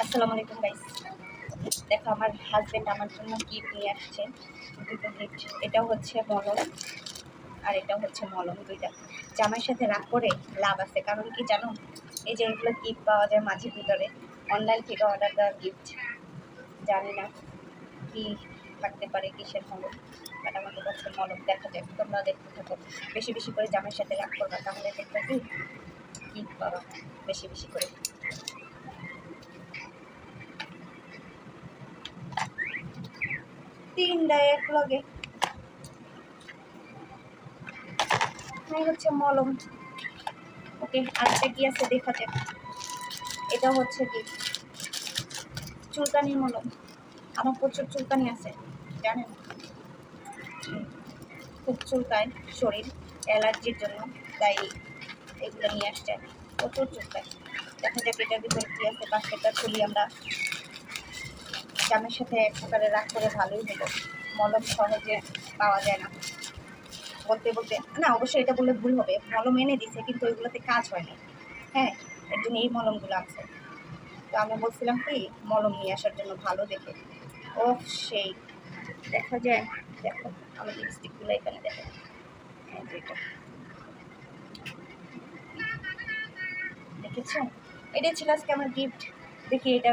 আসসালামু আলাইকুম গাইস। দেখো আমার হাজবেন্ড আমার জন্য গিফট নিয়ে আসছে, দুটো গিফট। এটাও হচ্ছে মলম আর এটাও হচ্ছে মলম। দুইটা জামাইয়ের সাথে রাগ করে লাভ আছে, কারণ কি জানো, এই যে এগুলো গিফট পাওয়া যায় মাঝে ভিতরে, অনলাইন থেকে অর্ডার দেওয়া গিফট। জানি না কি থাকতে পারে, কিসের মলম, বাট আমাকে বলছে মলম। দেখা যাক, তোমরা দেখতে থাকো। বেশি বেশি করে জামাইয়ের সাথে রাগ করবা, তাহলে দেখবে কি গিফট পাবা বেশি বেশি করে। তিনটা এক লগে হচ্ছে মলম। ওকে, আরেকটা কি আছে দেখা যাক। এটা হচ্ছে কি চুলকানির মলম। আমার প্রচুর চুলকানি আছে, জানেন, খুব চুলকায় শরীর অ্যালার্জির জন্য, তাই এগুলো নিয়ে আসছে। প্রচুর চুলকায়। দেখা যাক এটার ভিতরে কি আছে। বাস্কেটটা খুলি আমরা। জামের সাথে এক প্রকারে রাগ করে ভালোই হলো, মলম সহজে পাওয়া যায় না। বলতে বলতে না, অবশ্যই এটা বললে ভুল হবে, মলম এনে দিছে কিন্তু ওইগুলোতে কাজ হয় না। হ্যাঁ, এর জন্য এই মলমগুলো আছে। তো আমি বলছিলাম কি মলম নিয়ে আসার জন্য ভালো দেখে। ও সেই দেখা যায়, দেখো আমার লিপস্টিকগুলো এখানে দেখো, যেটা দেখেছো, এটাই ছিল আজকে আমার গিফট। দেখি এটা